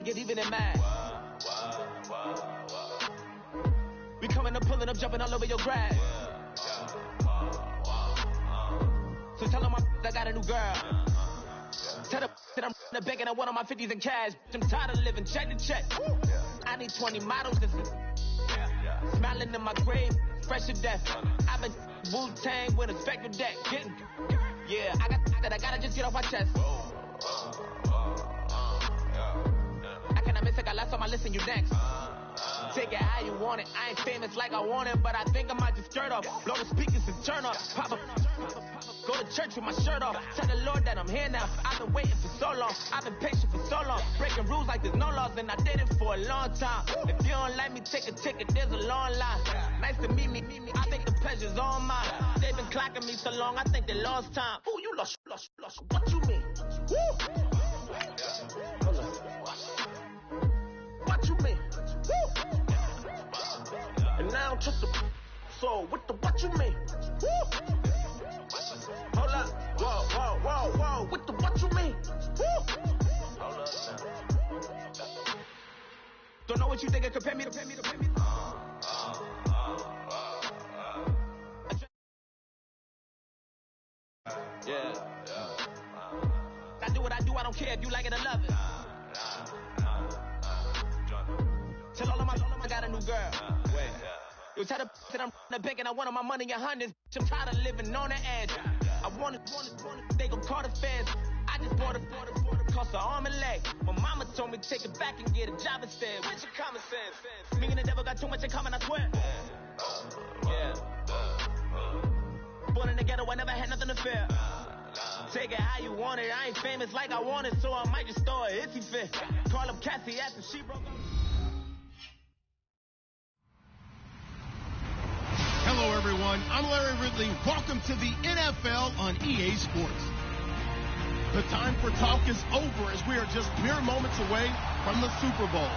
get even in mad. We coming up, pulling up, jumping all over your grass. So tell them I got a new girl. Tell them that I'm the bank and I want on my 50s in cash. I'm tired of living check to check. I need 20 models. Smiling in my grave, fresh to death. I've been Wu-Tang with a spectral deck. Getting, yeah, I gotta just get off my chest. I cannot miss it, I last on my list and you next. Take it how you want it. I ain't famous like I want it, but I think I might just skirt off. Blow the speakers and turn up. Pop up. Go to church with my shirt off. Tell the Lord that I'm here now. I've been waiting for so long. I've been patient for so long. Breaking rules like there's no laws, and I did it for a long time. If you don't like me, take a ticket. There's a long line. Nice to meet me. I think the pleasure's all mine. They've been clocking me so long, I think they lost time. Ooh, you lost. What you mean? Woo! What you mean? Woo! And now I'm just a so what you mean? Woo! Hold up, whoa, what you mean? Woo! Hold up now. Don't know what you think it compare me to. Yeah. I do what I do, I don't care if you like it or love it. Tell all of my got a new girl. Wait. You tell the that I'm the bank and I want all my money in hundreds. I'm tired of living on the edge. I want it, they gon' call the feds. I just bought a cost an arm and leg. My mama told me take it back and get a job instead. Where's your common sense? Me and the devil got too much in common, I swear. Yeah. Born in the ghetto, I never had nothing to fear. Take it how you want it. I ain't famous like I want it, so I might just throw a hissy fit. Call up Cassie after she broke up. Hello, everyone. I'm Larry Ridley. Welcome to the NFL on EA Sports. The time for talk is over as we are just mere moments away from the Super Bowl.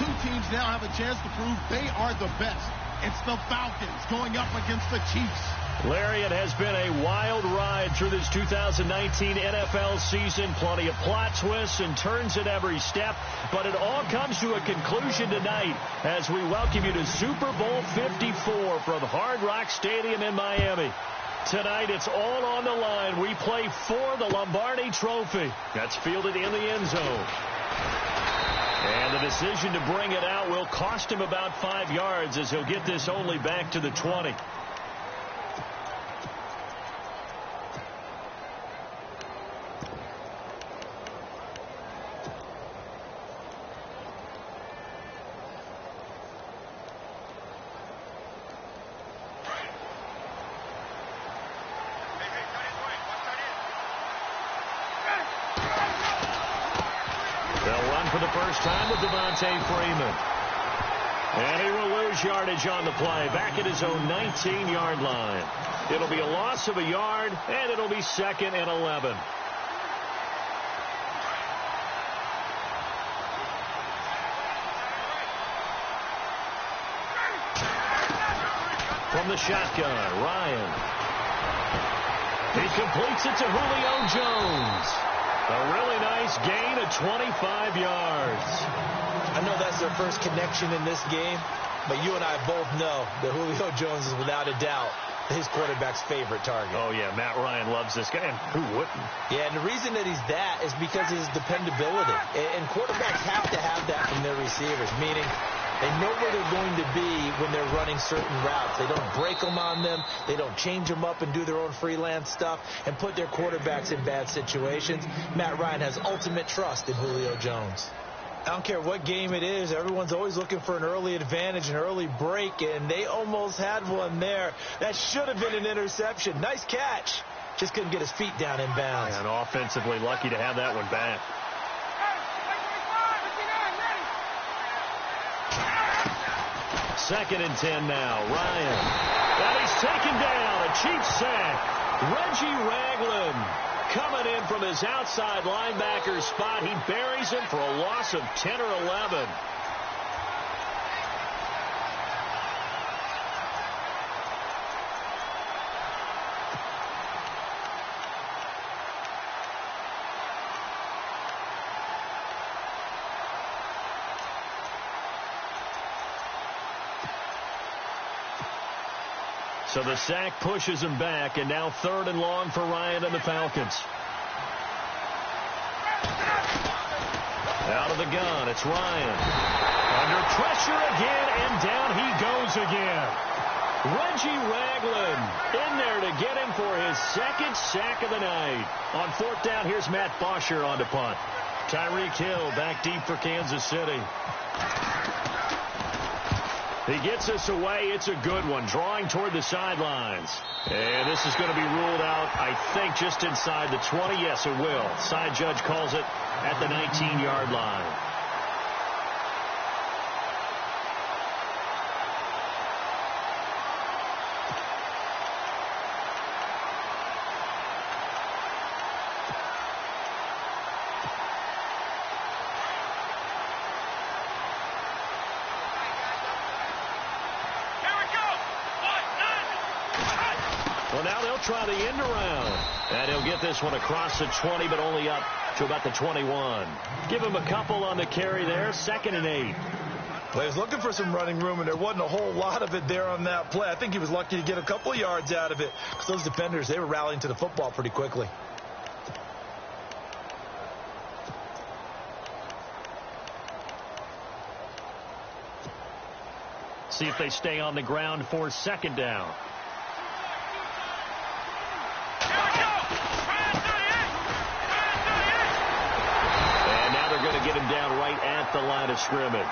Two teams now have a chance to prove they are the best. It's the Falcons going up against the Chiefs. Larry, it has been a wild ride through this 2019 NFL season. Plenty of plot twists and turns at every step. But it all comes to a conclusion tonight as we welcome you to Super Bowl 54 from Hard Rock Stadium in Miami. Tonight, it's all on the line. We play for the Lombardi Trophy. That's fielded in the end zone. And the decision to bring it out will cost him about 5 yards as he'll get this only back to the 20. For the first time with Devontae Freeman. And he will lose yardage on the play, back at his own 19-yard line. It'll be a loss of a yard, and it'll be 2nd and 11. From the shotgun, Ryan. He completes it to Julio Jones. A really nice gain of 25 yards. I know that's their first connection in this game, but you and I both know that Julio Jones is without a doubt his quarterback's favorite target. Oh, yeah, Matt Ryan loves this guy, and who wouldn't? Yeah, and the reason that he's that is because of his dependability. And quarterbacks have to have that from their receivers, meaning they know where they're going to be when they're running certain routes. They don't break them on them. They don't change them up and do their own freelance stuff and put their quarterbacks in bad situations. Matt Ryan has ultimate trust in Julio Jones. I don't care what game it is. Everyone's always looking for an early advantage, an early break, and they almost had one there. That should have been an interception. Nice catch. Just couldn't get his feet down in bounds. And offensively lucky to have that one back. Second and 10 now. Ryan. And he's taken down. A cheap sack. Reggie Ragland coming in from his outside linebacker spot. He buries him for a loss of 10 or 11. So the sack pushes him back, and now 3rd and long for Ryan and the Falcons. Out of the gun, it's Ryan. Under pressure again, and down he goes again. Reggie Ragland in there to get him for his 2nd sack of the night. On 4th down, here's Matt Bosher on to punt. Tyreek Hill back deep for Kansas City. He gets us away. It's a good one, drawing toward the sidelines. And this is going to be ruled out, I think, just inside the 20. Yes, it will. Side judge calls it at the 19-yard line. Well, now they'll try the end around. And he'll get this one across the 20, but only up to about the 21. Give him a couple on the carry there. 2nd and 8. Well, he was looking for some running room, and there wasn't a whole lot of it there on that play. I think he was lucky to get a couple of yards out of it, because those defenders, they were rallying to the football pretty quickly. See if they stay on the ground for 2nd down. Going to get him down right at the line of scrimmage.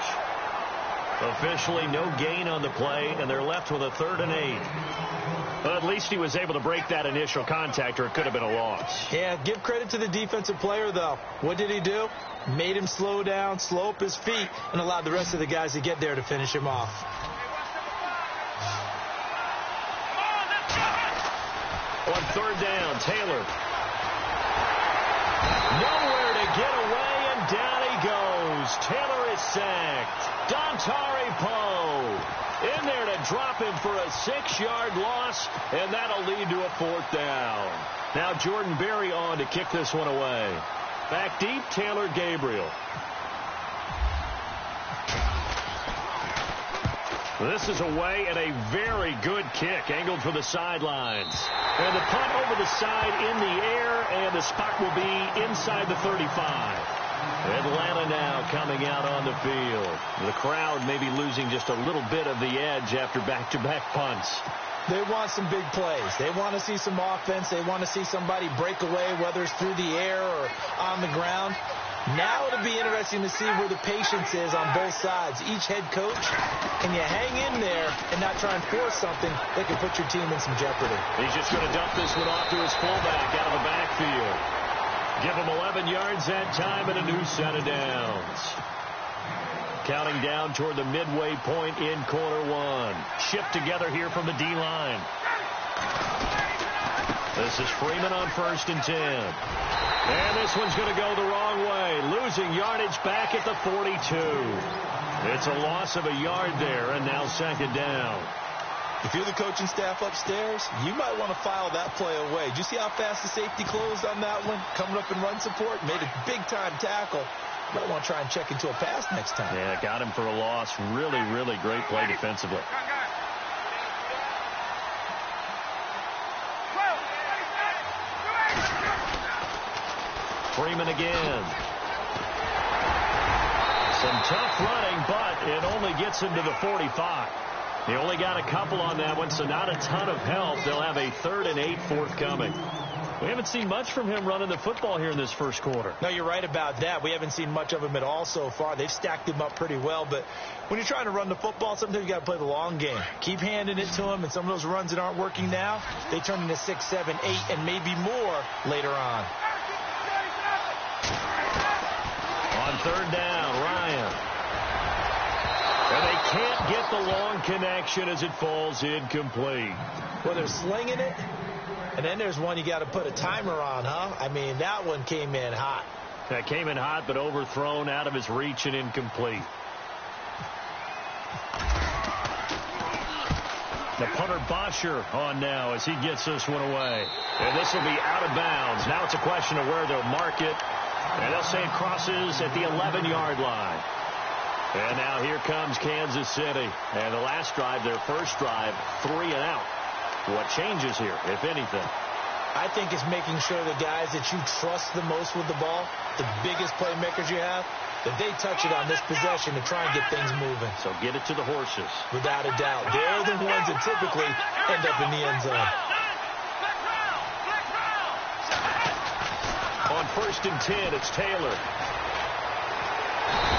Officially no gain on the play, and they're left with a 3rd and 8. Well, at least he was able to break that initial contact, or it could have been a loss. Yeah, give credit to the defensive player, though. What did he do? Made him slow down, slow up his feet, and allowed the rest of the guys to get there to finish him off. On 3rd down, Taylor. Nowhere to get away. Down he goes. Taylor is sacked. Dontari Poe in there to drop him for a 6-yard loss, and that'll lead to a 4th down. Now Jordan Berry on to kick this one away. Back deep, Taylor Gabriel. This is away and a very good kick, angled for the sidelines. And the punt over the side in the air, and the spot will be inside the 35. Atlanta now coming out on the field. The crowd maybe losing just a little bit of the edge after back-to-back punts. They want some big plays. They want to see some offense. They want to see somebody break away, whether it's through the air or on the ground. Now it'll be interesting to see where the patience is on both sides. Each head coach, can you hang in there and not try and force something that can put your team in some jeopardy? He's just going to dump this one off to his fullback out of the backfield. Give him 11 yards that time and a new set of downs. Counting down toward the midway point in quarter 1. Shipped together here from the D-line. This is Freeman on 1st and 10. And this one's going to go the wrong way. Losing yardage back at the 42. It's a loss of a yard there, and now 2nd down. If you're the coaching staff upstairs, you might want to file that play away. Did you see how fast the safety closed on that one? Coming up in run support, made a big-time tackle. You might want to try and check into a pass next time. Yeah, got him for a loss. Really, really great play defensively. Freeman again. Some tough running, but it only gets him to the 45. He only got a couple on that one, so not a ton of help. They'll have a 3rd and 8 forthcoming. We haven't seen much from him running the football here in this first quarter. No, you're right about that. We haven't seen much of him at all so far. They've stacked him up pretty well, but when you're trying to run the football, sometimes you got to play the long game. Keep handing it to him, and some of those runs that aren't working now, they turn into 6, 7, 8, and maybe more later on. On 3rd down, Ryan. And they can't get the long connection as it falls incomplete. Well, they're slinging it, and then there's one you got to put a timer on, huh? I mean, that one came in hot. That came in hot, but overthrown out of his reach and incomplete. The punter Bosher on now as he gets this one away. And this will be out of bounds. Now it's a question of where they'll mark it. And they'll say it crosses at the 11-yard line. And now here comes Kansas City. And the last drive, their first drive, 3 and out. What changes here, if anything? I think it's making sure the guys that you trust the most with the ball, the biggest playmakers you have, that they touch it on this possession to try and get things moving. So get it to the horses. Without a doubt. They're the ones that typically end up in the end zone. On 1st and 10, it's Taylor.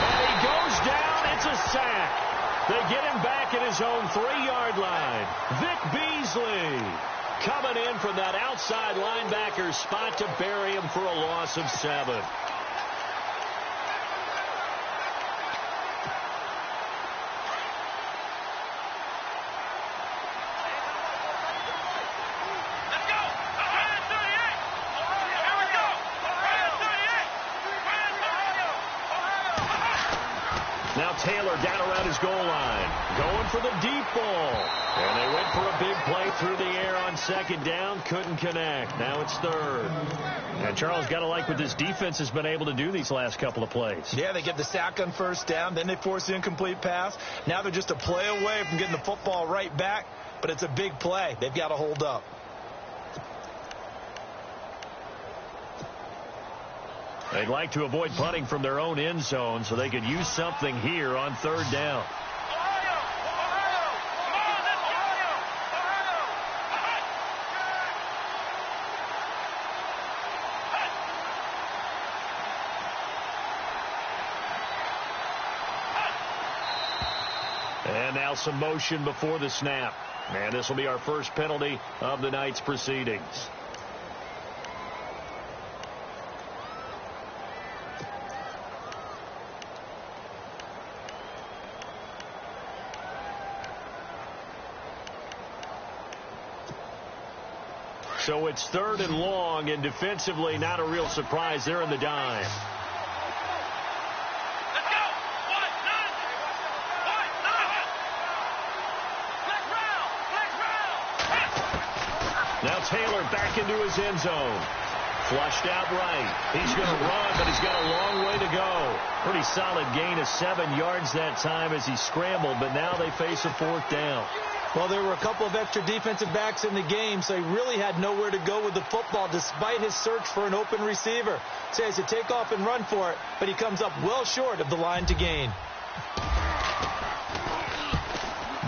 And he goes down. It's a sack. They get him back at his own 3-yard line. Vic Beasley coming in from that outside linebacker spot to bury him for a loss of 7. Now Taylor down around his goal line, going for the deep ball. And they went for a big play through the air on 2nd down, couldn't connect. Now it's 3rd. And Charles, got to like what this defense has been able to do these last couple of plays. Yeah, they get the sack on 1st down, then they force the incomplete pass. Now they're just a play away from getting the football right back, but it's a big play. They've got to hold up. They'd like to avoid punting from their own end zone so they could use something here on 3rd down. And now some motion before the snap. And this will be our first penalty of the night's proceedings. So it's 3rd and long, and defensively not a real surprise. They're in the dime. Let's go! Now Taylor back into his end zone. Flushed out right. He's going to run, but he's got a long way to go. Pretty solid gain of 7 yards that time as he scrambled, but now they face a 4th down. Well, there were a couple of extra defensive backs in the game, so he really had nowhere to go with the football despite his search for an open receiver. So he has to take off and run for it, but he comes up well short of the line to gain.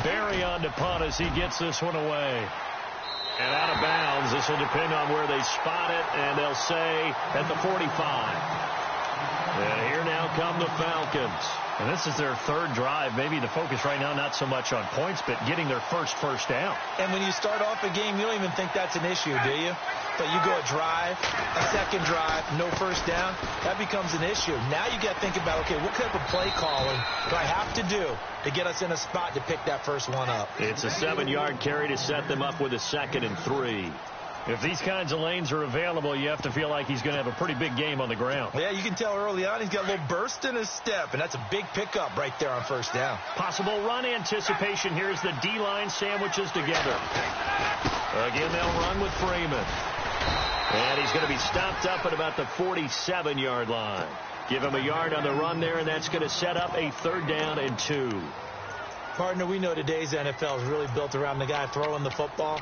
Barry on to punt as he gets this one away. And out of bounds. This will depend on where they spot it, and they'll say at the 45. And here now come the Falcons. And this is their 3rd drive. Maybe the focus right now not so much on points, but getting their first down. And when you start off a game, you don't even think that's an issue, do you? But you go a drive, a 2nd drive, no 1st down, that becomes an issue. Now you got to think about, okay, what type of play calling do I have to do to get us in a spot to pick that first one up? It's a 7-yard carry to set them up with a 2nd and 3. If these kinds of lanes are available, you have to feel like he's going to have a pretty big game on the ground. Yeah, you can tell early on he's got a little burst in his step, and that's a big pickup right there on 1st down. Possible run anticipation here as the D-line sandwiches together. Again, they'll run with Freeman. And he's going to be stopped up at about the 47-yard line. Give him a yard on the run there, and that's going to set up a 3rd down and 2. Partner, we know today's NFL is really built around the guy throwing the football.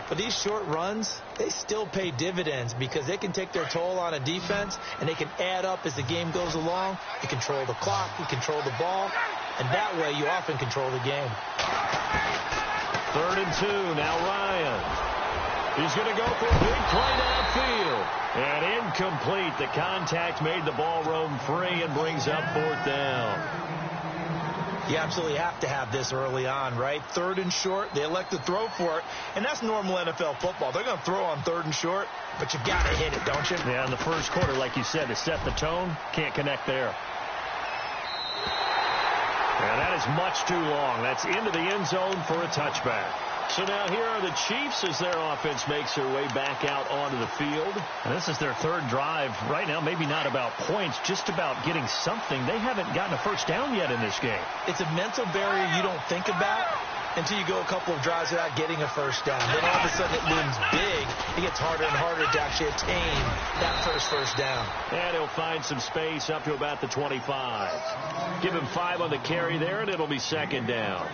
But these short runs, they still pay dividends because they can take their toll on a defense, and they can add up as the game goes along. You control the clock, you control the ball, and that way you often control the game. 3rd and 2, now Ryan. He's going to go for a big play downfield. And incomplete. The contact made the ball roam free and brings up 4th down. You absolutely have to have this early on, right? 3rd and short, they elect to throw for it, and that's normal NFL football. They're going to throw on 3rd and short, but you got to hit it, don't you? Yeah, in the first quarter, like you said, to set the tone, can't connect there. And that is much too long. That's into the end zone for a touchback. So now here are the Chiefs as their offense makes their way back out onto the field. And this is their 3rd drive. Right now, maybe not about points, just about getting something. They haven't gotten a 1st down yet in this game. It's a mental barrier you don't think about until you go a couple of drives without getting a 1st down. Then all of a sudden it looms big. It gets harder and harder to actually attain that first down. And he'll find some space up to about the 25. Give him 5 on the carry there, and it'll be 2nd down.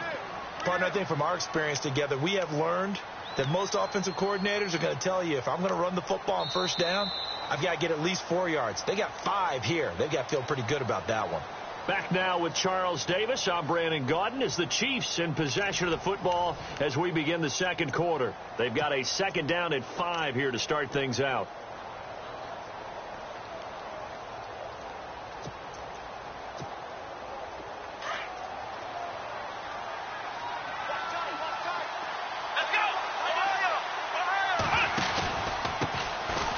Partner, I think from our experience together, we have learned that most offensive coordinators are going to tell you, if I'm going to run the football on first down, I've got to get at least 4 yards. They got 5 here. They've got to feel pretty good about that one. Back now with Charles Davis. I'm Brandon Gaudin as the Chiefs in possession of the football as we begin the second quarter. They've got a second down at 5 here to start things out.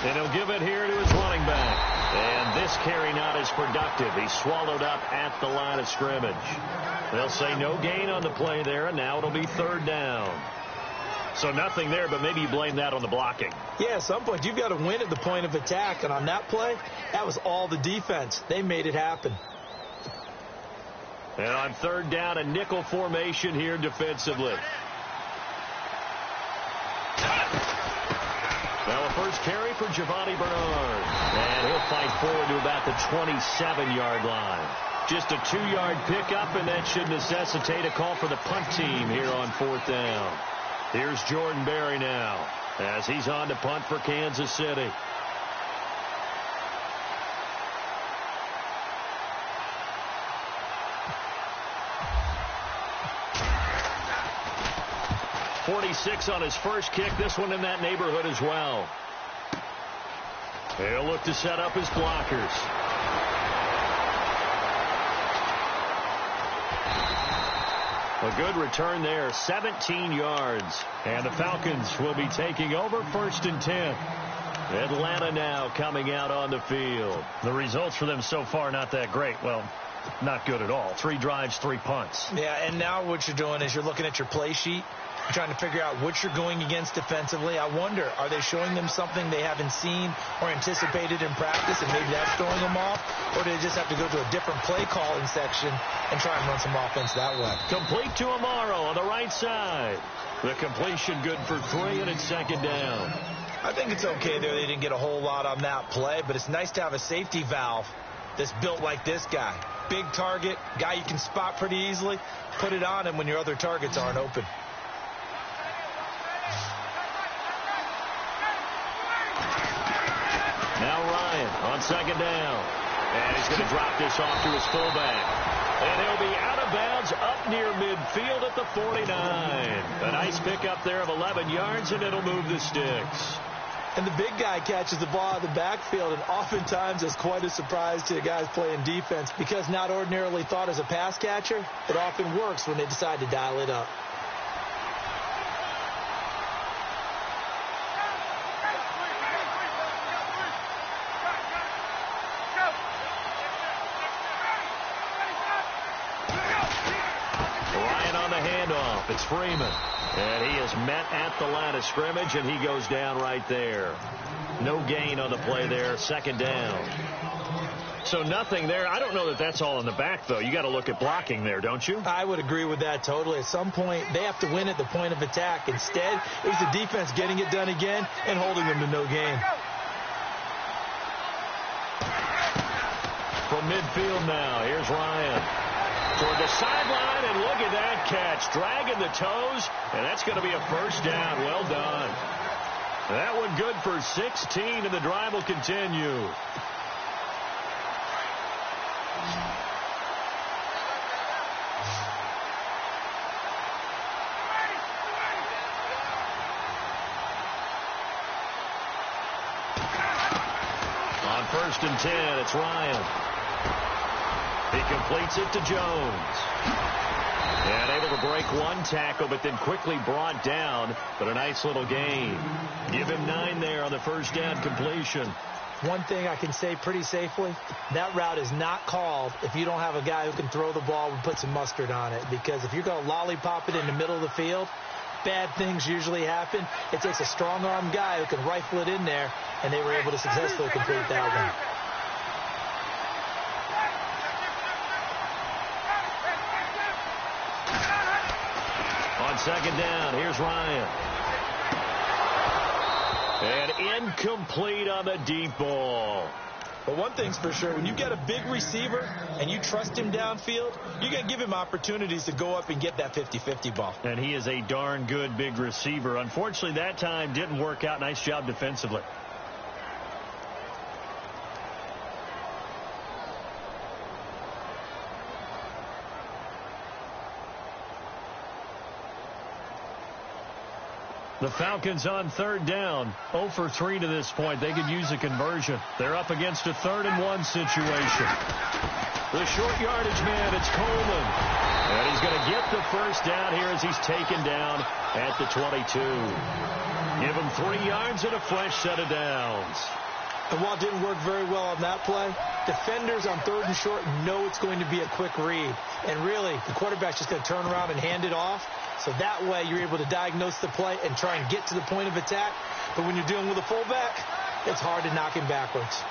And he'll give it here to his running back. And this carry not as productive. He's swallowed up at the line of scrimmage. They'll say no gain on the play there, and now it'll be third down. So nothing there, but maybe you blame that on the blocking. Yeah, at some point you've got to win at the point of attack. And on that play, that was all the defense. They made it happen. And on third down, a nickel formation here defensively. Now a first carry for Giovanni Bernard. And he'll fight forward to about the 27-yard line. Just a 2-yard pickup, and that should necessitate a call for the punt team here on fourth down. Here's Jordan Berry now as he's on to punt for Kansas City. .46 on his first kick. This one in that neighborhood as well. He'll look to set up his blockers. A good return there, 17 yards. And the Falcons will be taking over first and 10. Atlanta now coming out on the field. The results for them so far not that great. Well, not good at all. 3 drives, 3 punts. Yeah, and now what you're doing is you're looking at your play sheet. You're trying to figure out what you're going against defensively. I wonder, are they showing them something they haven't seen or anticipated in practice, and maybe that's throwing them off? Or do they just have to go to a different play calling section and try and run some offense that way? Complete to Amaro on the right side. The completion good for 3, and it's second down. I think it's okay there. They didn't get a whole lot on that play, but it's nice to have a safety valve that's built like this guy. Big target, guy you can spot pretty easily. Put it on him when your other targets aren't open. Now Ryan on second down. And he's going to drop this off to his fullback. And he'll be out of bounds up near midfield at the 49. A nice pickup there of 11 yards, and it'll move the sticks. And the big guy catches the ball out of the backfield, and oftentimes is quite a surprise to the guys playing defense, because not ordinarily thought as a pass catcher, it often works when they decide to dial it up. It's Freeman. And he is met at the line of scrimmage, and he goes down right there. No gain on the play there. Second down. So nothing there. I don't know that that's all in the back, though. You got to look at blocking there, don't you? I would agree with that totally. At some point, they have to win at the point of attack. Instead, it was the defense getting it done again and holding them to no gain. From midfield now, here's Ryan. Toward the sideline, and look at that catch. Dragging the toes, and that's going to be a first down. Well done. That one good for 16, and the drive will continue. On first and 10, it's Ryan. He completes it to Jones. And able to break one tackle, but then quickly brought down. But a nice little gain. Give him 9 there on the first down completion. One thing I can say pretty safely, that route is not called if you don't have a guy who can throw the ball and put some mustard on it. Because if you're going to lollipop it in the middle of the field, bad things usually happen. It takes a strong-arm guy who can rifle it in there, and they were able to successfully complete that one. On second down, here's Ryan. And incomplete on the deep ball. But one thing's for sure, when you get a big receiver and you trust him downfield, you're going to give him opportunities to go up and get that 50-50 ball. And he is a darn good big receiver. Unfortunately, that time didn't work out. Nice job defensively. The Falcons on third down. 0 for 3 to this point. They could use a conversion. They're up against a 3rd-and-1 situation. The short yardage man, it's Coleman. And he's going to get the first down here as he's taken down at the 22. Give him 3 yards and a fresh set of downs. And while it didn't work very well on that play, defenders on 3rd and short know it's going to be a quick read. And really, the quarterback's just going to turn around and hand it off. So that way you're able to diagnose the play and try and get to the point of attack. But when you're dealing with a fullback, it's hard to knock him backwards.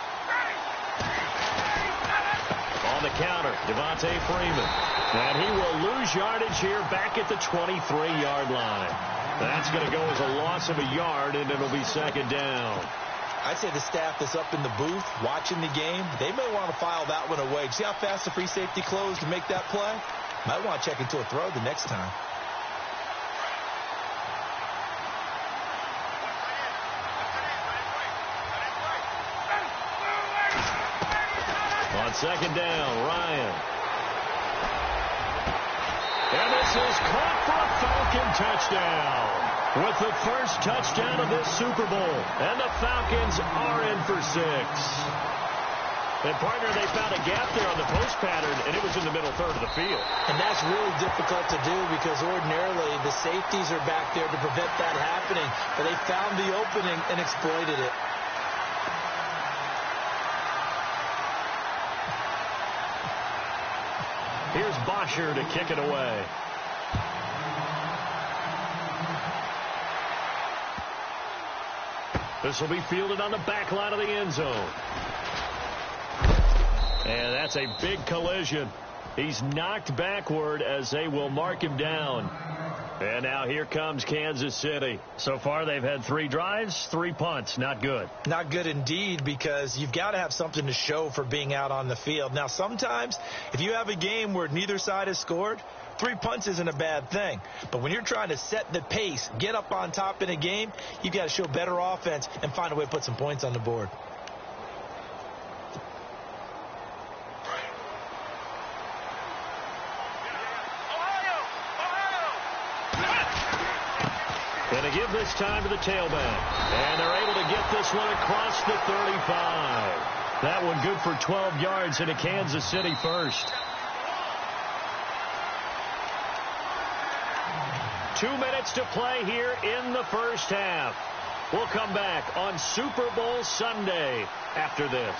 On the counter, Devontae Freeman. And he will lose yardage here back at the 23-yard line. That's going to go as a loss of a yard, and it'll be 2nd down. I'd say the staff that's up in the booth watching the game, they may want to file that one away. See how fast the free safety closed to make that play? Might want to check into a throw the next time. On 2nd down, Ryan. And this is caught for a Falcon touchdown. With the first touchdown of this Super Bowl. And the Falcons are in for 6. And, partner, they found a gap there on the post pattern, and it was in the middle third of the field. And that's really difficult to do because ordinarily the safeties are back there to prevent that happening. But they found the opening and exploited it. Here's Bosher to kick it away. This will be fielded on the back line of the end zone. And that's a big collision. He's knocked backward as they will mark him down. And now here comes Kansas City. So far they've had 3 drives, 3 punts. Not good. Not good indeed, because you've got to have something to show for being out on the field. Now sometimes if you have a game where neither side has scored, 3 punts isn't a bad thing. But when you're trying to set the pace, get up on top in a game, you've got to show better offense and find a way to put some points on the board. Going to give this time to the tailback. And they're able to get this one across the 35. That one good for 12 yards into Kansas City first. 2 minutes to play here in the first half. We'll come back on Super Bowl Sunday after this.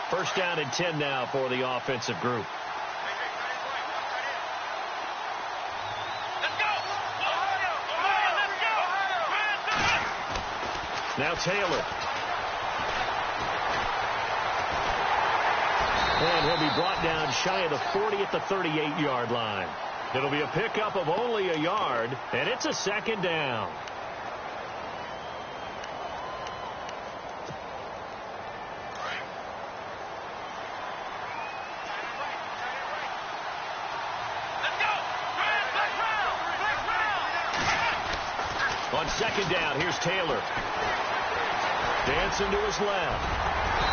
First down and 10 now for the offensive group. Now Taylor. And he'll be brought down shy of the 40 at the 38-yard line. It'll be a pickup of only a yard, and it's a 2nd down. On 2nd down, here's Taylor. Dancing to his left.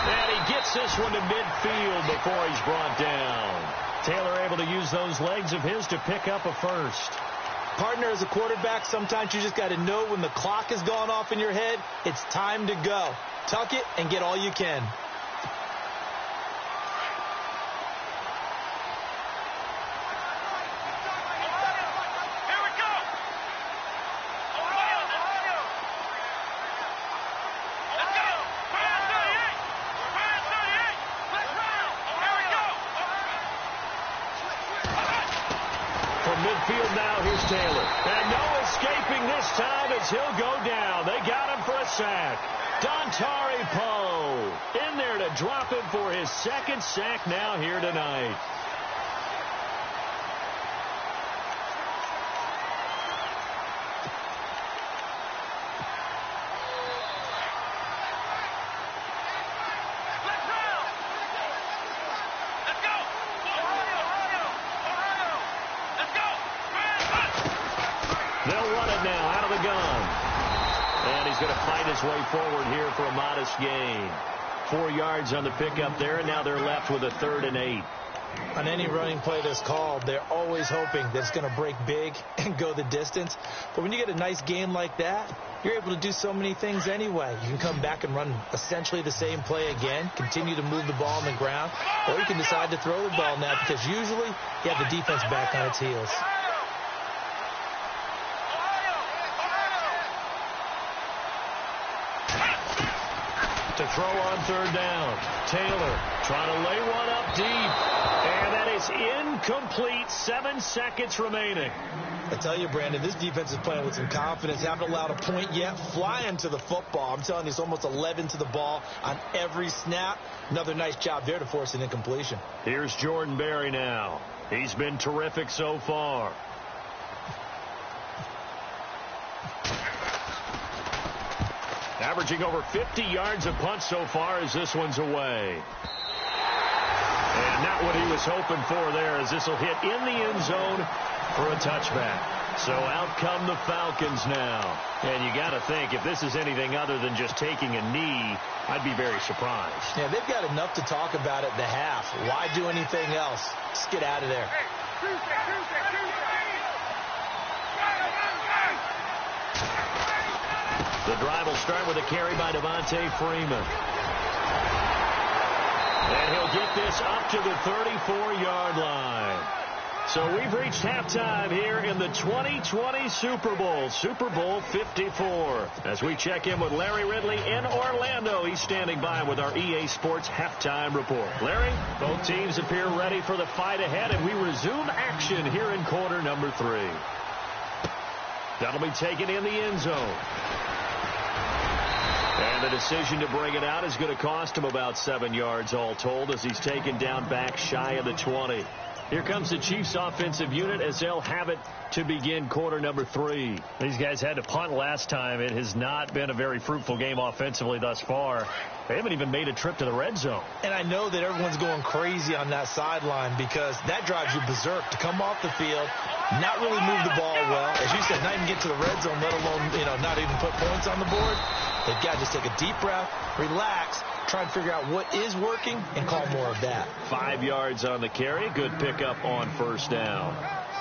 And he gets this one to midfield before he's brought down. Taylor able to use those legs of his to pick up a first. Partner, as a quarterback, sometimes you just got to know when the clock has gone off in your head, it's time to go. Tuck it and get all you can. Midfield now, here's Taylor. And no escaping this time as he'll go down. They got him for a sack. Dontari Poe in there to drop him for his second sack now here tonight. They'll run it now out of the gun. And he's going to fight his way forward here for a modest gain. 4 yards on the pickup there, and now they're left with a 3rd and 8. On any running play that's called, they're always hoping that it's going to break big and go the distance. But when you get a nice gain like that, you're able to do so many things anyway. You can come back and run essentially the same play again, continue to move the ball on the ground, or you can decide to throw the ball now because usually you have the defense back on its heels. To throw on 3rd down. Taylor trying to lay one up deep. And that is incomplete. 7 seconds remaining. I tell you, Brandon, this defense is playing with some confidence. Haven't allowed a point yet. Flying to the football. I'm telling you, it's almost 11 to the ball on every snap. Another nice job there to force an incompletion. Here's Jordan Berry now. He's been terrific so far. Averaging over 50 yards a punt so far as this one's away. And not what he was hoping for there, as this will hit in the end zone for a touchback. So out come the Falcons now. And you got to think, if this is anything other than just taking a knee, I'd be very surprised. Yeah, they've got enough to talk about at the half. Why do anything else? Just get out of there. The drive will start with a carry by Devontae Freeman. And he'll get this up to the 34-yard line. So we've reached halftime here in the 2020 Super Bowl, Super Bowl 54. As we check in with Larry Ridley in Orlando, he's standing by with our EA Sports halftime report. Larry, both teams appear ready for the fight ahead, and we resume action here in quarter number 3. That'll be taken in the end zone. And the decision to bring it out is going to cost him about 7 yards all told, as he's taken down back shy of the 20. Here comes the Chiefs offensive unit as they'll have it to begin quarter number 3. These guys had to punt last time. It has not been a very fruitful game offensively thus far. They haven't even made a trip to the red zone. And I know that everyone's going crazy on that sideline because that drives you berserk to come off the field, not really move the ball well. As you said, not even get to the red zone, let alone, not even put points on the board. They've got to just take a deep breath, relax, try and figure out what is working, and call more of that. 5 yards on the carry. Good pickup on first down.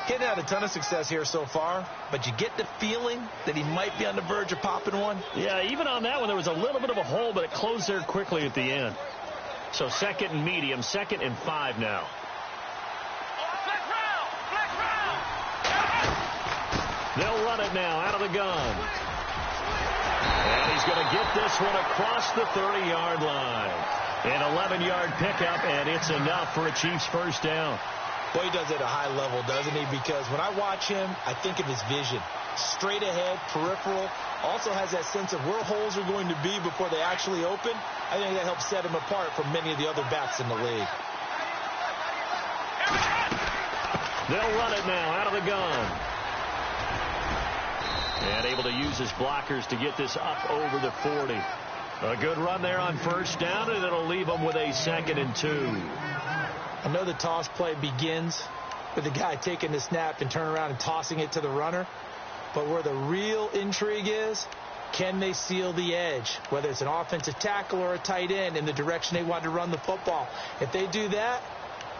He hadn't had a ton of success here so far, but you get the feeling that he might be on the verge of popping one. Yeah, even on that one, there was a little bit of a hole, but it closed there quickly at the end. So 2nd and medium, 2nd and 5 now. They'll run it now out of the gun. And he's going to get this one across the 30-yard line. An 11-yard pickup, and it's enough for a Chiefs first down. Boy, he does it at a high level, doesn't he? Because when I watch him, I think of his vision. Straight ahead, peripheral. Also has that sense of where holes are going to be before they actually open. I think that helps set him apart from many of the other backs in the league. They'll run it now out of the gun. And able to use his blockers to get this up over the 40. A good run there on first down, and it'll leave them with a 2nd and 2. I know the toss play begins with the guy taking the snap and turning around and tossing it to the runner. But where the real intrigue is, can they seal the edge, whether it's an offensive tackle or a tight end, in the direction they want to run the football? If they do that,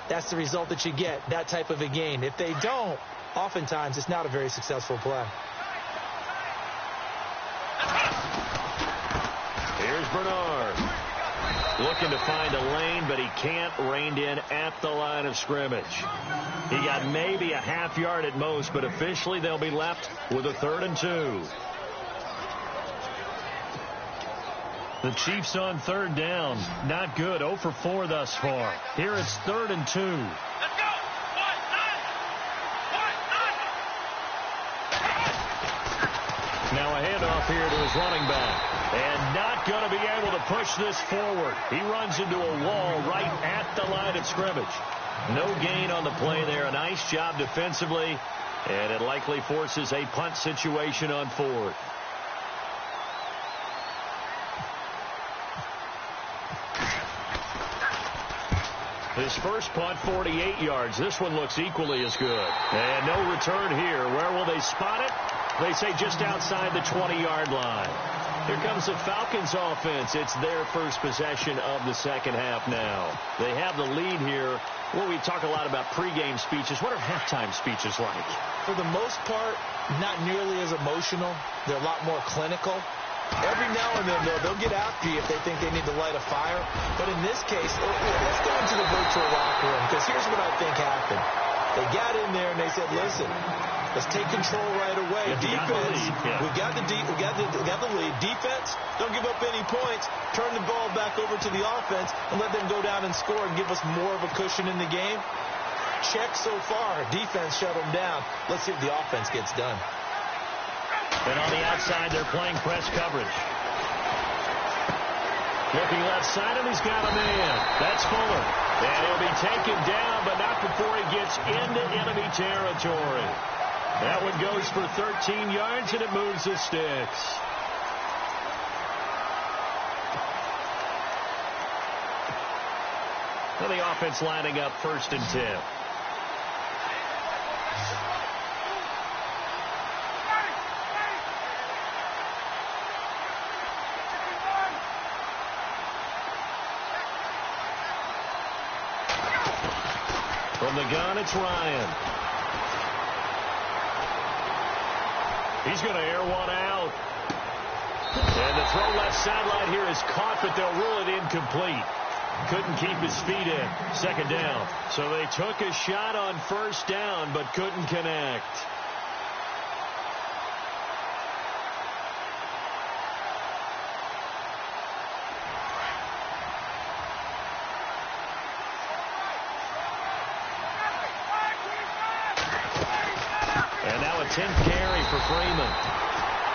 that's the result that you get, that type of a gain. If they don't, oftentimes it's not a very successful play. Here's Bernard. Looking to find a lane, but he can't. Reined in at the line of scrimmage. He got maybe a half yard at most, but officially they'll be left with a 3rd and 2. The Chiefs on 3rd down. Not good. 0 for 4 thus far. Here it's 3rd and 2. Now a handoff here to his running back. And not going to be able to push this forward. He runs into a wall right at the line of scrimmage. No gain on the play there. A nice job defensively. And it likely forces a punt situation on fourth. His first punt, 48 yards. This one looks equally as good. And no return here. Where will they spot it? They say just outside the 20-yard line. Here comes the Falcons offense. It's their first possession of the second half now. They have the lead here. Well, we talk a lot about pregame speeches. What are halftime speeches like? For the most part, not nearly as emotional. They're a lot more clinical. Every now and then, they'll get after you if they think they need to light a fire. But in this case, let's go into the virtual locker room, because here's what I think happened. They got in there and they said, listen, let's take control right away. Defense, we got the lead. Defense, don't give up any points. Turn the ball back over to the offense and let them go down and score and give us more of a cushion in the game. Check so far. Defense shut them down. Let's see if the offense gets done. And on the outside, they're playing press coverage. Looking left side, and he's got a man. That's Fuller. And he'll be taken down, but not before he gets into enemy territory. That one goes for 13 yards, and it moves the sticks. And the offense lining up 1st and 10. From the gun, it's Ryan. He's going to air one out. And the throw left sideline here is caught, but they'll rule it incomplete. Couldn't keep his feet in. 2nd down. So they took a shot on 1st down, but couldn't connect. And now a 10th carry for Freeman.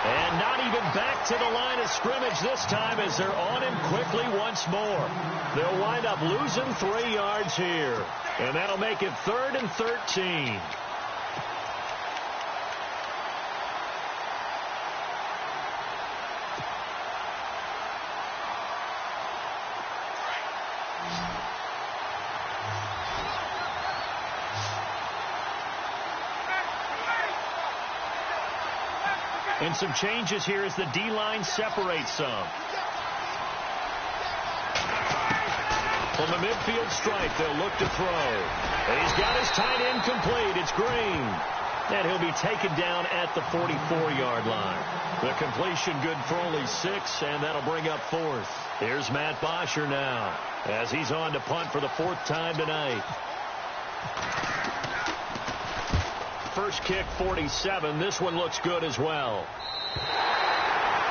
And not even back to the line of scrimmage this time as they're on him quickly once more. They'll wind up losing 3 yards here. And that'll make it 3rd and 13. And some changes here as the D-line separates some. From the midfield stripe, they'll look to throw. And he's got his tight end complete. It's Green. And he'll be taken down at the 44-yard line. The completion good for only 6, and that'll bring up 4th. Here's Matt Bosher now as he's on to punt for the 4th time tonight. First kick, 47. This one looks good as well.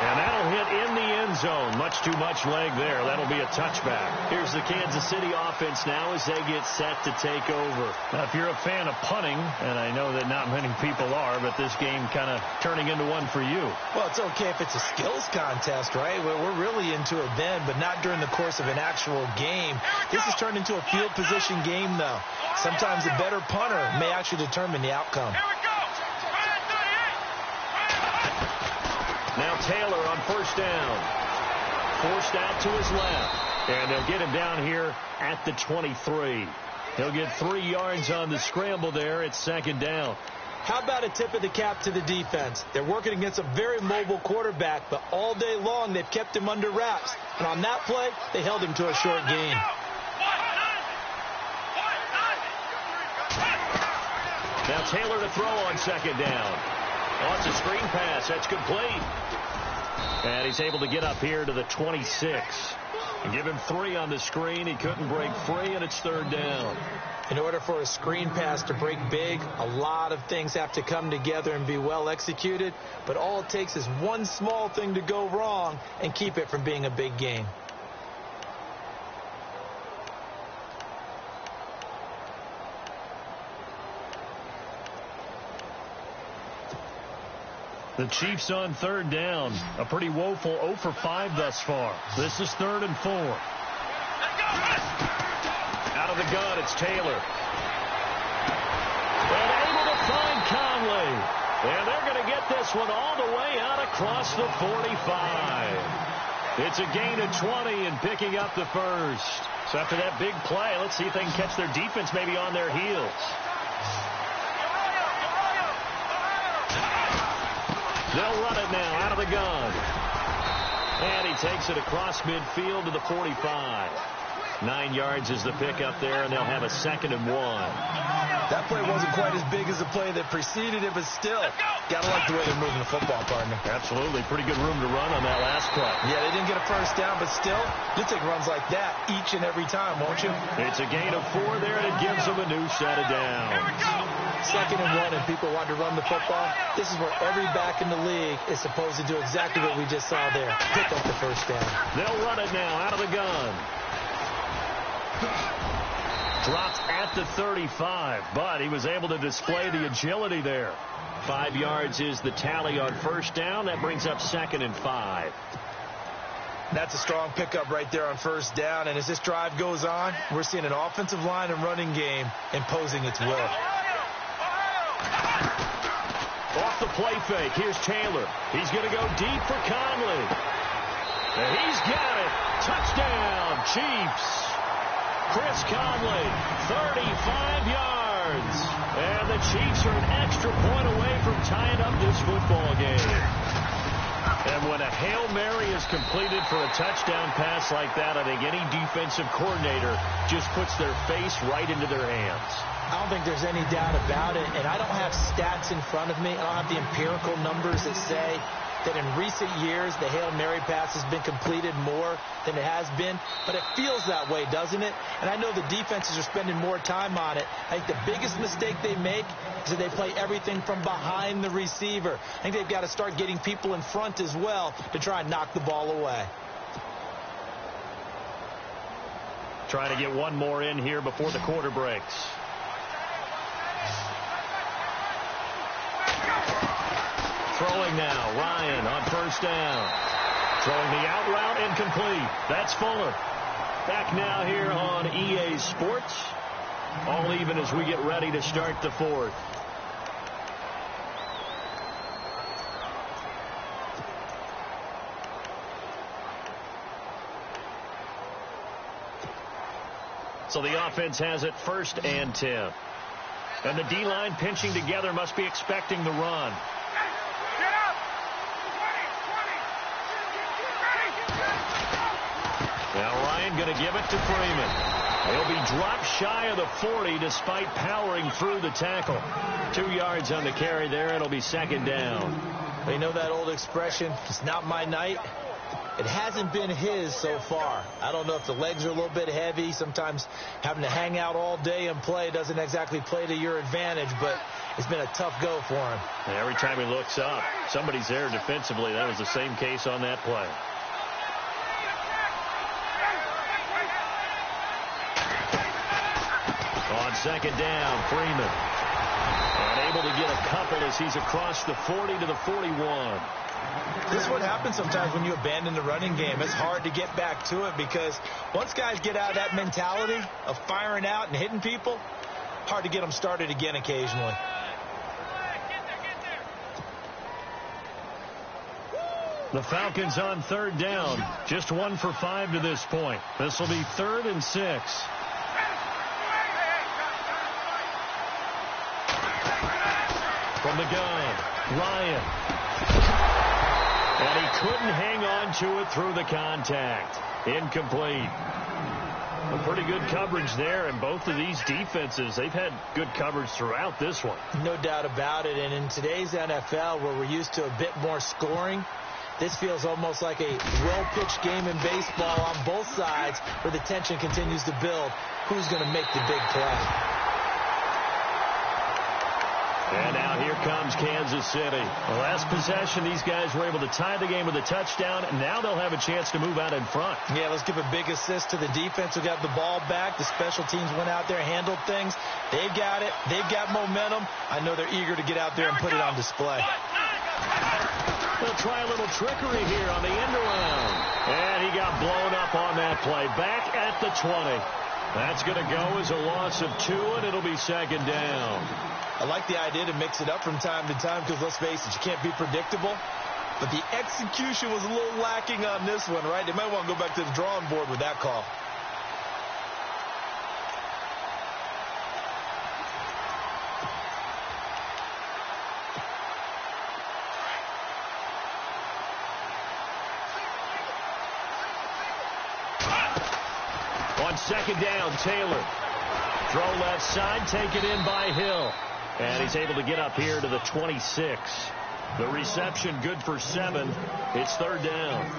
And that'll hit in the end zone. Much too much leg there. That'll be a touchback. Here's the Kansas City offense now as they get set to take over. Now, if you're a fan of punting, and I know that not many people are, but this game kind of turning into one for you. Well, it's okay if it's a skills contest, right? We're really into it then, but not during the course of an actual game. This has turned into a field position game, though. Sometimes a better punter may actually determine the outcome. Now Taylor on 1st down. Forced out to his left. And they'll get him down here at the 23. He'll get 3 yards on the scramble there. It's 2nd down. How about a tip of the cap to the defense? They're working against a very mobile quarterback, but all day long they've kept him under wraps. And on that play, they held him to a short gain. Now Taylor to throw on 2nd down. Oh, it's a screen pass. That's complete. And he's able to get up here to the 26. And give him 3 on the screen. He couldn't break free, and it's 3rd down. In order for a screen pass to break big, a lot of things have to come together and be well executed. But all it takes is one small thing to go wrong and keep it from being a big gain. The Chiefs on third down. A pretty woeful 0 for 5 thus far. This is 3rd and 4. Out of the gun, it's Taylor. And able to find Conley. And they're going to get this one all the way out across the 45. It's a gain of 20 and picking up the first. So after that big play, let's see if they can catch their defense maybe on their heels. They'll run it now out of the gun. And he takes it across midfield to the 45. 9 yards is the pickup there, and they'll have a 2nd and 1. That play wasn't quite as big as the play that preceded it, but still, got to like the way they're moving the football, partner. Absolutely. Pretty good room to run on that last play. Yeah, they didn't get a first down, but still, you'll take runs like that each and every time, won't you? It's a gain of 4 there, and it gives them a new set of downs. 2nd and 1, and people want to run the football. This is where every back in the league is supposed to do exactly what we just saw there. Pick up the first down. They'll run it now out of the gun. Dropped at the 35, but he was able to display the agility there. 5 yards is the tally on first down. That brings up 2nd and 5. That's a strong pickup right there on first down. And as this drive goes on, we're seeing an offensive line and running game imposing its will. Off the play fake, here's Taylor. He's going to go deep for Conley. And he's got it. Touchdown, Chiefs. Chris Conley, 35 yards. And the Chiefs are an extra point away from tying up this football game. And when a Hail Mary is completed for a touchdown pass like that, I think any defensive coordinator just puts their face right into their hands. I don't think there's any doubt about it, and I don't have stats in front of me. I don't have the empirical numbers that say that in recent years the Hail Mary pass has been completed more than it has been, but it feels that way, doesn't it? And I know the defenses are spending more time on it. I think the biggest mistake they make is that they play everything from behind the receiver. I think they've got to start getting people in front as well to try and knock the ball away. Trying to get one more in here before the quarter breaks. Throwing now, Ryan on first down. Throwing the out route, incomplete. That's Fuller. Back now here on EA Sports. All even as we get ready to start the fourth. So the offense has it 1st and 10. And the D-line pinching together must be expecting the run. Now Ryan going to give it to Freeman. He'll be dropped shy of the 40 despite powering through the tackle. 2 yards on the carry there. It'll be 2nd down. You know that old expression, it's not my night. It hasn't been his so far. I don't know if the legs are a little bit heavy. Sometimes having to hang out all day and play doesn't exactly play to your advantage, but it's been a tough go for him. And every time he looks up, somebody's there defensively. That was the same case on that play. On 2nd down, Freeman. And able to get a couple as he's across the 40 to the 41. This is what happens sometimes when you abandon the running game. It's hard to get back to it because once guys get out of that mentality of firing out and hitting people, hard to get them started again occasionally. The Falcons on 3rd down. Just 1 for 5 to this point. This will be 3rd and 6. From the gun, Ryan. And he couldn't hang on to it through the contact. Incomplete. A pretty good coverage there, and both of these defenses, they've had good coverage throughout this one. No doubt about it, and in today's NFL, where we're used to a bit more scoring, this feels almost like a well-pitched game in baseball on both sides where the tension continues to build. Who's going to make the big play? And now here comes Kansas City. The last possession, these guys were able to tie the game with a touchdown, and now they'll have a chance to move out in front. Yeah, let's give a big assist to the defense who got the ball back. The special teams went out there, handled things. They've got it. They've got momentum. I know they're eager to get out there and put it on display. they'll try a little trickery here on the end around. And he got blown up on that play. Back at the 20. That's going to go as a loss of 2, and it'll be second down. I like the idea to mix it up from time to time because, let's face it, you can't be predictable. But the execution was a little lacking on this one, right? They might want to go back to the drawing board with that call. On second down, Taylor. Throw left side, taken in by Hill. And he's able to get up here to the 26. The reception good for 7. It's third down.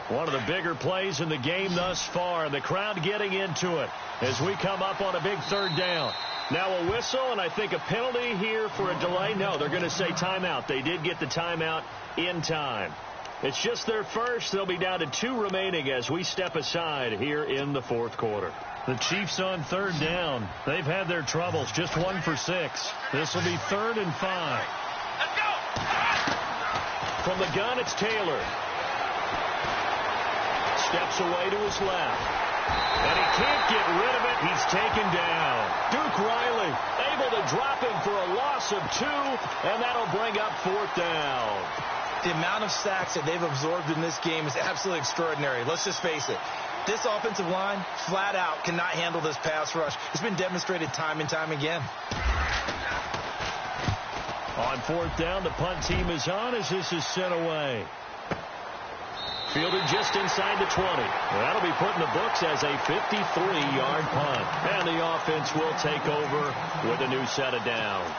One of the bigger plays in the game thus far, and the crowd getting into it as we come up on a big third down. Now a whistle, and I think a penalty here for a delay. No, they're going to say timeout. They did get the timeout in time. It's just their first. They'll be down to 2 remaining as we step aside here in the fourth quarter. The Chiefs on third down. They've had their troubles, just 1 for 6. This will be 3rd and 5. Let's go! From the gun, it's Taylor. Steps away to his left. And he can't get rid of it. He's taken down. Duke Riley able to drop him for a loss of 2, and that'll bring up 4th down. The amount of sacks that they've absorbed in this game is absolutely extraordinary. Let's just face it. This offensive line, flat out, cannot handle this pass rush. It's been demonstrated time and time again. On 4th down, the punt team is on as this is sent away. Fielded just inside the 20. That'll be put in the books as a 53-yard punt. And the offense will take over with a new set of downs.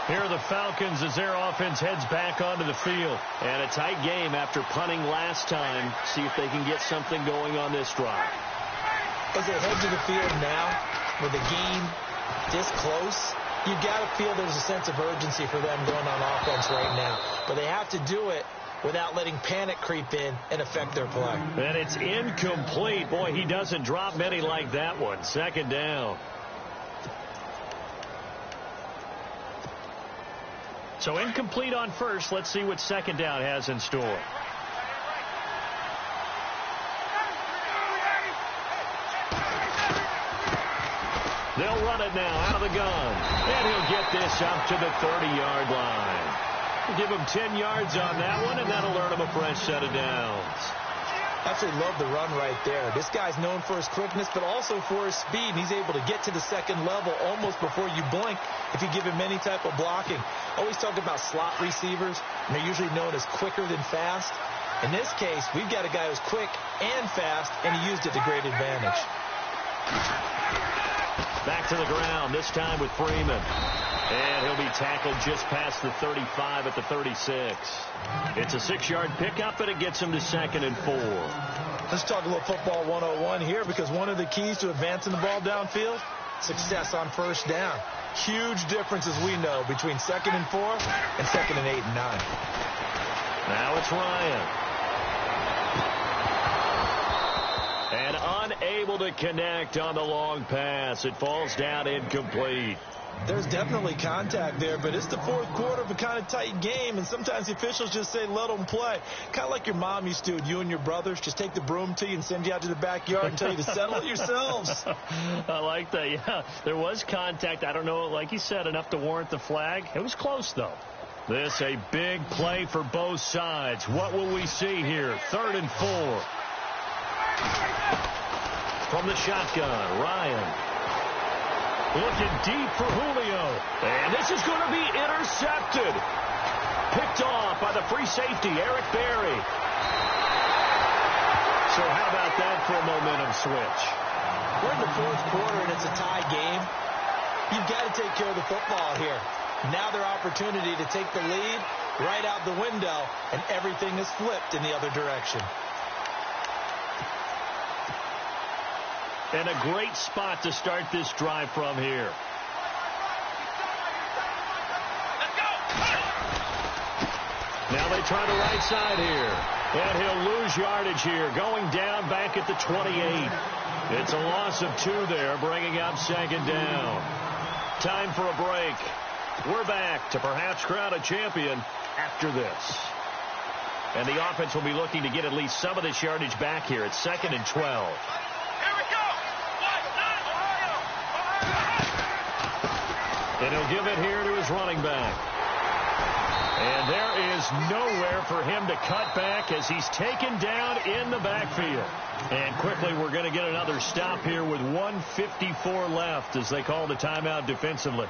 Here are the Falcons as their offense heads back onto the field. And a tight game after punting last time. See if they can get something going on this drive. As they head to the field now, with the game this close, you got to feel there's a sense of urgency for them going on offense right now. But they have to do it without letting panic creep in and affect their play. And it's incomplete. Boy, he doesn't drop many like that one. Second down. So incomplete on first. Let's see what second down has in store. They'll run it now out of the gun. And he'll get this up to the 30-yard line. Give him 10 yards on that one, and that'll earn him a fresh set of downs. Absolutely love the run right there. This guy's known for his quickness, but also for his speed. He's able to get to the second level almost before you blink if you give him any type of blocking. Always talk about slot receivers, and they're usually known as quicker than fast. In this case, we've got a guy who's quick and fast, and he used it to great advantage. Back to the ground, this time with Freeman. And he'll be tackled just past the 35 at the 36. It's a 6-yard pickup, and it gets him to 2nd and 4. Let's talk a little football 101 here, because one of the keys to advancing the ball downfield, success on first down. Huge difference, as we know, between 2nd and 4 and 2nd and 8 and 9. Now it's Ryan. And unable to connect on the long pass. It falls down incomplete. There's definitely contact there, but it's the fourth quarter of a kind of tight game, and sometimes the officials just say, let them play. Kind of like your mom used to, you and your brothers, just take the broom to you and send you out to the backyard and tell you to settle it yourselves. I like that, yeah. There was contact. I don't know, like you said, enough to warrant the flag. It was close, though. This a big play for both sides. What will we see here? 3rd and 4. From the shotgun, Ryan. Looking deep for Julio. And this is going to be intercepted. Picked off by the free safety, Eric Berry. So how about that for a momentum switch? We're in the fourth quarter, and it's a tie game. You've got to take care of the football here. Now their opportunity to take the lead right out the window, and everything is flipped in the other direction. And a great spot to start this drive from here. Now they try the right side here. And he'll lose yardage here, going down back at the 28. It's a loss of 2 there, bringing up second down. Time for a break. We're back to perhaps crown a champion after this. And the offense will be looking to get at least some of this yardage back here at 2nd and 12. And he'll give it here to his running back. And there is nowhere for him to cut back as he's taken down in the backfield. And quickly we're going to get another stop here with 1:54 left as they call the timeout defensively.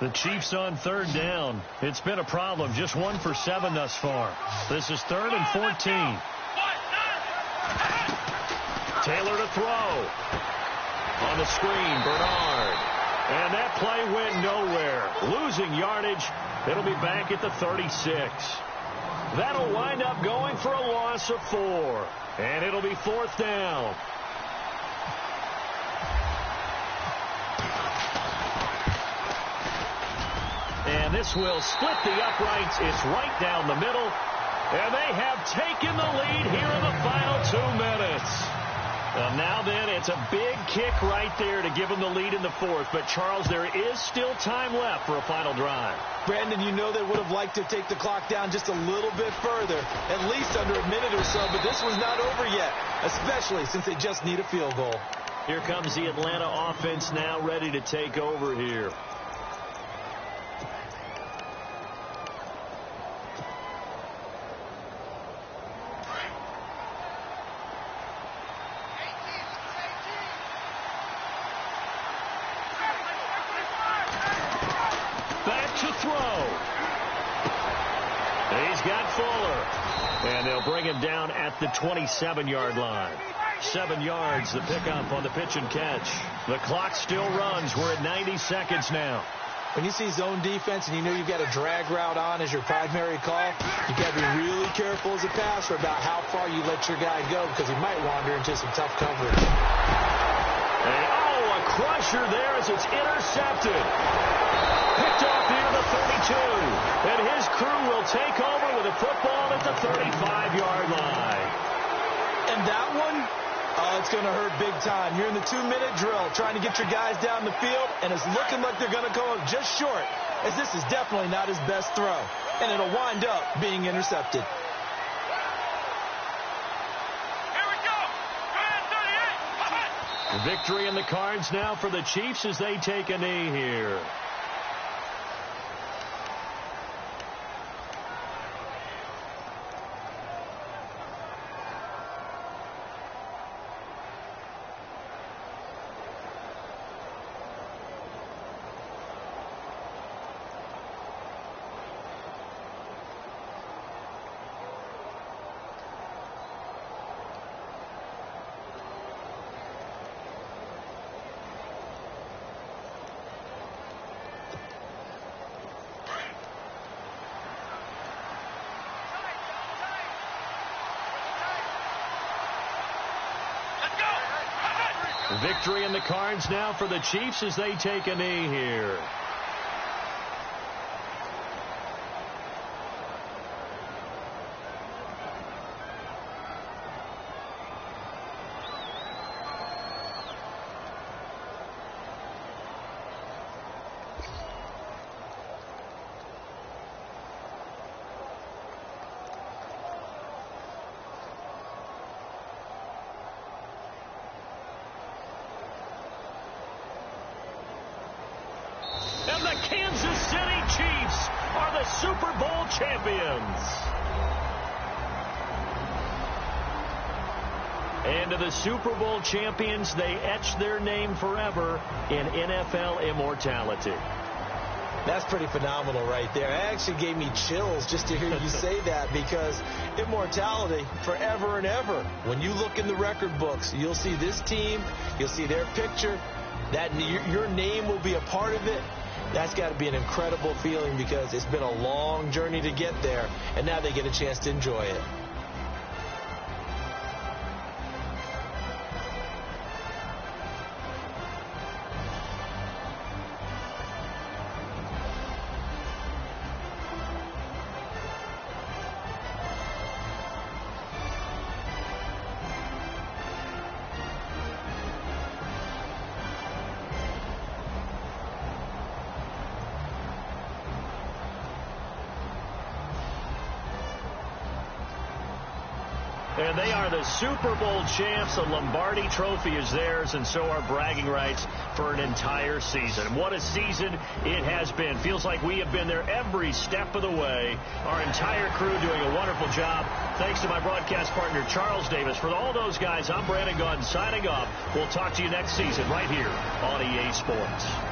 The Chiefs on 3rd down. It's been a problem. Just 1 for 7 thus far. This is 3rd and 14. Taylor to throw. On the screen, Bernard. And that play went nowhere. Losing yardage. It'll be back at the 36. That'll wind up going for a loss of 4. And it'll be 4th down. And this will split the uprights. It's right down the middle. And they have taken the lead here in the final 2 minutes. And now then, it's a big kick right there to give them the lead in the 4th. But, Charles, there is still time left for a final drive. Brandon, you know they would have liked to take the clock down just a little bit further, at least under a minute or so. But this one's not over yet, especially since they just need a field goal. Here comes the Atlanta offense now ready to take over here. And they'll bring him down at the 27-yard line. 7 yards, the pickup on the pitch and catch. The clock still runs. We're at 90 seconds now. When you see zone defense and you know you've got a drag route on as your primary call, you've got to be really careful as a passer about how far you let your guy go because he might wander into some tough coverage. And, a crusher there as it's intercepted. Picked off near the 32. And his crew will take over with a football at the 35-yard line. And that one, it's going to hurt big time. You're in the 2-minute drill trying to get your guys down the field, and it's looking like they're going to go up just short, as this is definitely not his best throw. And it'll wind up being intercepted. Victory in the cards now for the Chiefs as they take a knee here. Victory in the cards now for the Chiefs as they take a knee here. And the Kansas City Chiefs are the Super Bowl champions. And to the Super Bowl champions, they etch their name forever in NFL immortality. That's pretty phenomenal right there. It actually gave me chills just to hear you say that, because immortality forever and ever. When you look in the record books, you'll see this team, you'll see their picture, that your name will be a part of it. That's got to be an incredible feeling, because it's been a long journey to get there, and now they get a chance to enjoy it. And they are the Super Bowl champs. The Lombardi Trophy is theirs, and so are bragging rights for an entire season. What a season it has been. Feels like we have been there every step of the way. Our entire crew doing a wonderful job. Thanks to my broadcast partner, Charles Davis. For all those guys, I'm Brandon Gaudin signing off. We'll talk to you next season right here on EA Sports.